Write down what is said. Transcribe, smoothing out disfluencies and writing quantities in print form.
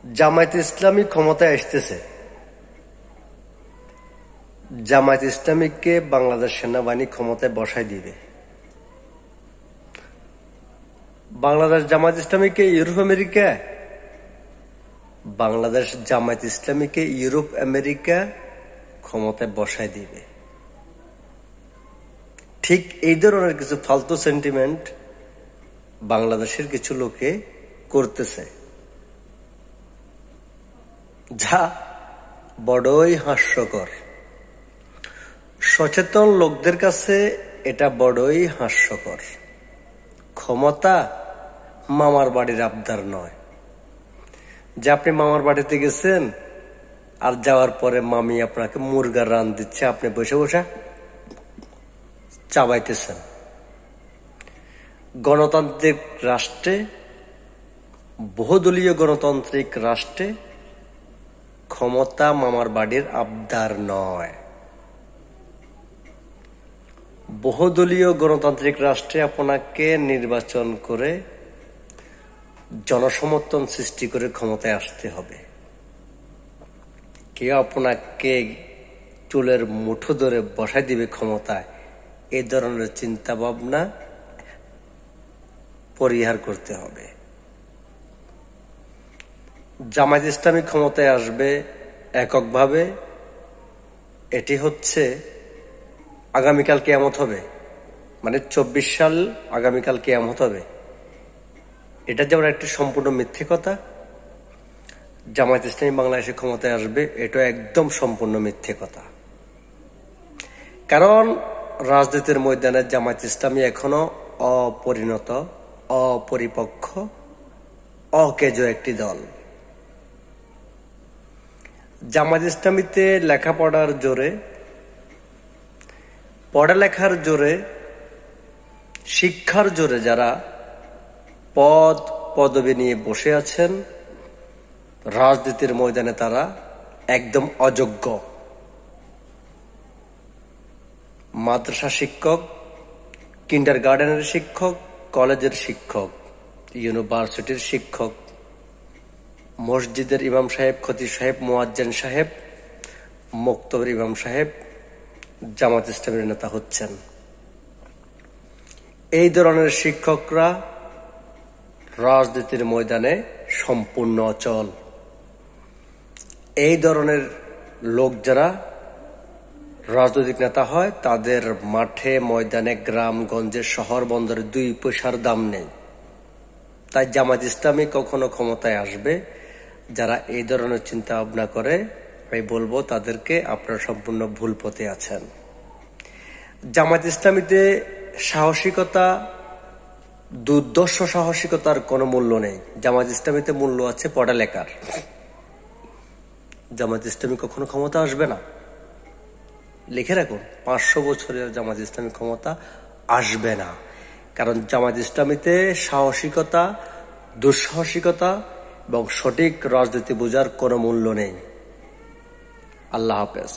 জামায়াত ইসলামী ক্ষমতায় আসতেছে। জামায়াত ইসলামীকে বাংলাদেশ সেনাবাহিনী ক্ষমতায় বসাই দিবে। বাংলাদেশ জামায়াত ইসলামীকে ইউরোপ আমেরিকা, বাংলাদেশ জামায়াত ইসলামীকে ইউরোপ আমেরিকা ক্ষমতায় বসাই দিবে। ঠিক এই ধরনের কিছু ফালতু সেন্টিমেন্ট বাংলাদেশের কিছু লোকে করতেছে, যা বড়ই হাস্যকর। সচেতন লোকদের কাছে এটা বড়ই হাস্যকর। ক্ষমতা মামার বাড়ির আবদার নয় যে আপনি মামার বাড়িতে গেছেন আর যাওয়ার পরে মামি আপনাকে মুরগার রান দিচ্ছে, আপনি বসে বসে চাবাইতেছেন। গণতান্ত্রিক রাষ্ট্রে, বহুদলীয় গণতান্ত্রিক রাষ্ট্রে ক্ষমতা মামার বাড়ির আবদার নয়। বহুদলীয় গণতান্ত্রিক রাষ্ট্রে আপনাকে নির্বাচন করে জনসমর্থন সৃষ্টি করে ক্ষমতায় আসতে হবে। কেউ আপনাকে চুলের মুঠো ধরে বসাই দিবে ক্ষমতায়, এই ধরনের চিন্তা ভাবনা পরিহার করতে হবে। জামায়াত ইসলামী ক্ষমতায় আসবে এককভাবে, এটি হচ্ছে আগামীকাল কিয়ামত হবে, মানে 24 সাল আগামীকাল কিয়ামত হবে। এটা যেমন একটি সম্পূর্ণ মিথ্যে কথা। জামায়াত ইসলামী বাংলাদেশে ক্ষমতায় আসবে, এটা একদম সম্পূর্ণ মিথ্যে কথা। কারণ রাজনীতির ময়দানে জামায়াত ইসলামী এখনো অপরিণত, অপরিপক্ক, অকেজো একটি দল। জামায়াত ইসলামীতে লেখাপড়ার জোরে, পড়ালেখার জোরে, শিক্ষার জোরে যারা পদ পদবি নিয়ে বসে আছেন, রাজনীতির ময়দানে তারা একদম অযোগ্য। মাদ্রাসা শিক্ষক, কিন্ডার গার্ডেনের শিক্ষক, কলেজের শিক্ষক, ইউনিভার্সিটির শিক্ষক, মসজিদের ইমাম সাহেব, খতিব সাহেব, মুয়াজ্জিন সাহেব, মক্তবের ইমাম সাহেব জামায়াত ইসলামের নেতা হচ্ছেন। এই ধরনের শিক্ষকরা রাজনীতির ময়দানে সম্পূর্ণ অচল। এই ধরনের লোক যারা রাজনৈতিক নেতা হয়, তাদের মাঠে ময়দানে, গ্রামগঞ্জে, শহর বন্দরে 2 পয়সার দাম নেই। তাই জামায়াত ইসলামী কখনো ক্ষমতায় আসবে, যারা এই ধরনের চিন্তা ভাবনা করে, আমি বলবো তাদেরকে আপনারা সম্পূর্ণ ভুল পথে আছেন। জামায়াত ইসলামীতে সাহসিকতা, দুর্দর্শ সাহসিকতার কোনো মূল্য নেই। জামায়াত ইসলামীতে মূল্য আছে পড়ালেখার। জামায়াত ইসলামী কখনো ক্ষমতা আসবে না, লিখে রাখুন, 500 বছরের জামায়াত ইসলামী ক্ষমতা আসবে না। কারণ জামায়াত ইসলামীতে সাহসিকতা, দুঃসাহসিকতা এবং সঠিক রাজনীতি বোঝার কোনো মূল্য নেই। আল্লাহ হাফেজ।